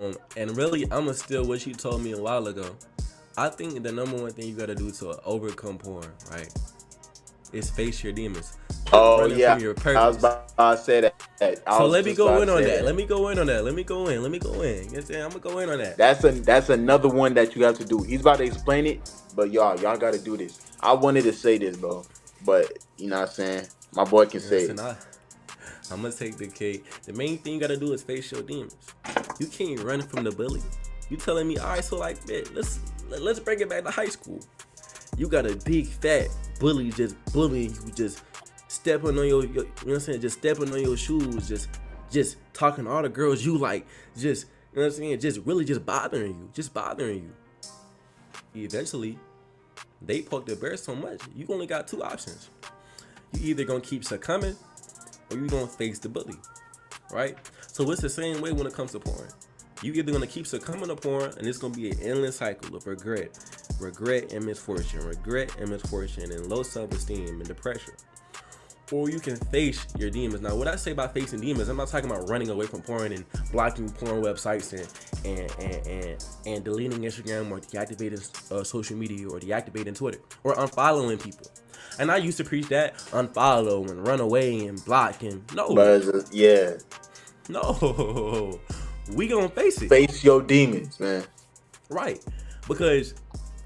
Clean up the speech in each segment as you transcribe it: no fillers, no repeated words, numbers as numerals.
And really, I'ma steal what you told me a while ago. I think the number one thing you gotta do to overcome porn, right, is face your demons. Quit Oh running from yeah, your I was purpose. about to say that. I So was let me just go about in to on say that. that. Let me go in on that. Let me go in. Let me go in. You know what I'm saying? I'm gonna go in on that. That's another one that you have to do. He's about to explain it, but y'all got to do this. I wanted to say this, bro, but you know what I'm saying. My boy can You know what I'm say saying? it. I'm gonna take the cake. The main thing you gotta do is face your demons. You can't run from the bully. You telling me, all right, so like, man, let's bring it back to high school. You got a big fat bully just bullying you, just stepping on your you know what I'm saying, just stepping on your shoes, just talking to all the girls you like, just you know what I'm saying, just really just bothering you. Eventually, they poke the bear so much, you only got two options. You either gonna keep succumbing or you gonna face the bully, right? So it's the same way when it comes to porn. You either gonna keep succumbing to porn, and it's gonna be an endless cycle of regret and misfortune, and low self-esteem and depression. Or you can face your demons. Now, what I say about facing demons, I'm not talking about running away from porn and blocking porn websites and deleting Instagram or deactivating social media or deactivating Twitter or unfollowing people. And I used to preach that unfollow and run away and block and no, But yeah, no, we gonna face it, face your demons, man. right? Because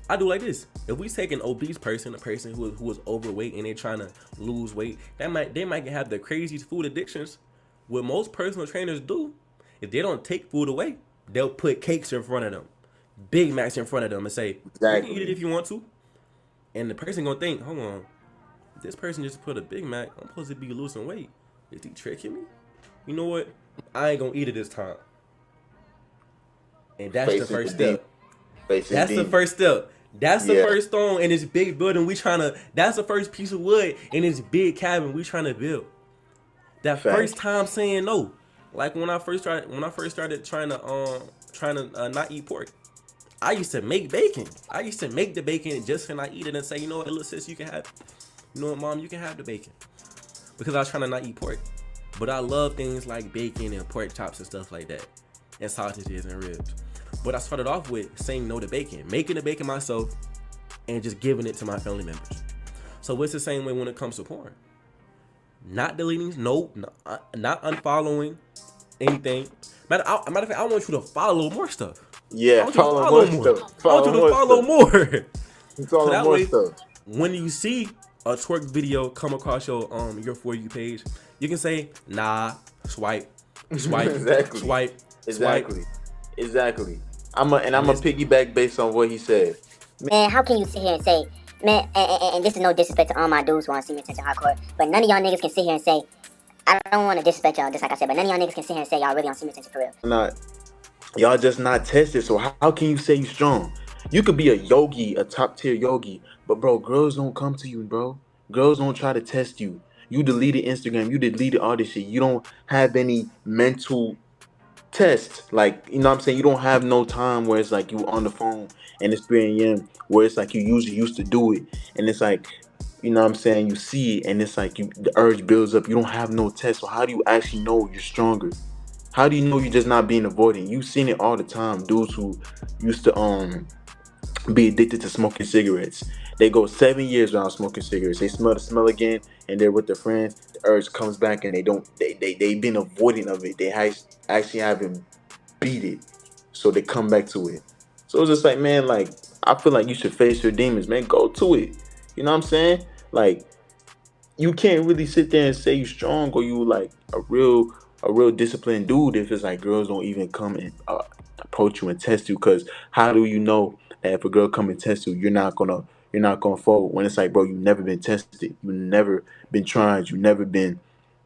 I do like this. If we take an obese person, a person who is overweight and they're trying to lose weight, they might have the craziest food addictions. What most personal trainers do, if they don't take food away, they'll put cakes in front of them, Big Macs in front of them, and say, "You can eat it Exactly. if you want to." And the person gonna think, "Hold on, this person just put a Big Mac. I'm supposed to be losing weight. Is he tricking me? You know what? I ain't gonna eat it this time." And that's the Facing the first demon. step. Facing That's the demons. first step. That's the Yeah. first stone in this big building we trying to. That's the first piece of wood in this big cabin we trying to build. That first Fact. time saying no, like when I first started trying to not eat pork. I used to make bacon. I used to make the bacon just and I eat it and say, you know what, little sis, you can have. You know what, mom, you can have the bacon because I was trying to not eat pork. But I love things like bacon and pork chops and stuff like that, and sausages and ribs. But I started off with saying no to bacon, making the bacon myself, and just giving it to my family members. So it's the same way when it comes to porn. Not deleting, no, not unfollowing anything. Matter of fact, I want you to follow more stuff. I Yeah. want you to Follow follow more more. stuff. I want you Follow to more follow stuff. more. So Follow that more way, stuff. when you see a twerk video come across your For You page, you can say, nah, swipe, swipe, Exactly. swipe, swipe, Exactly. Exactly. I'm and a it's piggyback based on what he said. Man, how can you sit here and say, man, and this is no disrespect to all my dudes who want to see me attention hardcore, but none of y'all niggas can sit here and say, I don't want to disrespect y'all, just like I said, but none of y'all niggas can sit here and say y'all really on see me attention for real. Not y'all just not tested. So how can you say you strong? You could be a yogi, a top tier yogi, but bro, girls don't come to you, bro. Girls don't try to test you. You deleted Instagram. You deleted all this shit. You don't have any mental test. Like, you know what I'm saying? You don't have no time where it's like you on the phone and it's 3 a.m. where it's like you usually used to do it. And it's like, you know what I'm saying? You see it and it's like the urge builds up. You don't have no test. So how do you actually know you're stronger? How do you know you're just not being avoidant? You've seen it all the time. Dudes who used to be addicted to smoking cigarettes. They go 7 years without smoking cigarettes. They smell the smell again, and they're with their friends. The urge comes back, and they don't. They've been avoiding of it. They actually haven't beat it, so they come back to it. So it's just like, man, like I feel like you should face your demons, man. Go to it. You know what I'm saying? Like you can't really sit there and say you strong or you like a real disciplined dude if it's like girls don't even come and approach you and test you. Because how do you know that if a girl come and test you, you're not gonna fall when it's like, bro, you never been tested, you never been tried, you never been,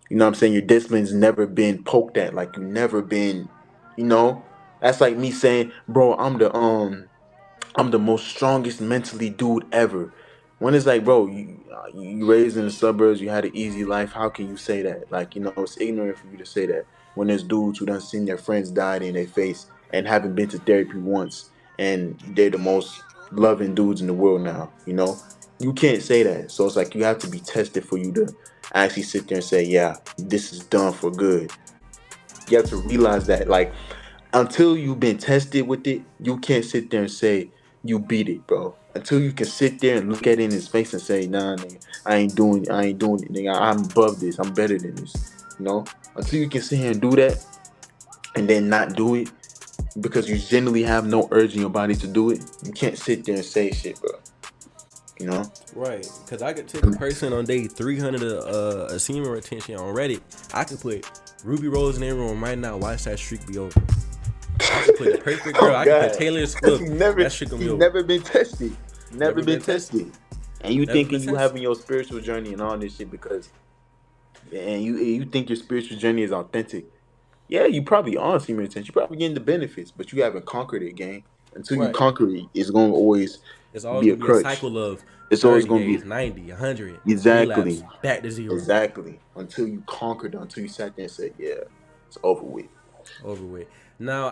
you know what I'm saying, your discipline's never been poked at, like you never been, you know. That's like me saying, bro, I'm the most strongest mentally dude ever. When it's like, bro, you raised in the suburbs, you had an easy life. How can you say that? Like, it's ignorant for you to say that. When there's dudes who done seen their friends died in their face and haven't been to therapy once, and they're the most loving dudes in the world now. You can't say that. So it's like you have to be tested for you to actually sit there and say, yeah, this is done for good. You have to realize that, like, until you've been tested with it, you can't sit there and say you beat it, bro. Until you can sit there and look at it in his face and say, nah, nigga, I ain't doing it, nigga. I'm above this. I'm better than this. You know? Until you can sit here and do that and then not do it because you generally have no urge in your body to do it, you can't sit there and say shit, bro. You know? Right, because I could take a person on day 300 a semen retention on Reddit. I could put Ruby Rose in their room right now. Watch that streak be over. I could put the perfect girl. I could put Taylor Swift. That shit gonna be over. Never been tested. Never been tested. And you Never thinking been you tested. having your spiritual journey and all this shit because, and you think your spiritual journey is authentic. Yeah, you probably on semen retention. You probably getting the benefits, but you haven't conquered it, gang. Until you Right. conquer it, it's gonna always It's always be a gonna be a crutch. cycle of It's always 30 gonna days, be 90, 100, exactly, relapse, back to zero. exactly. Until you conquered, until you sat there and said, yeah, it's over with. Over with. Now,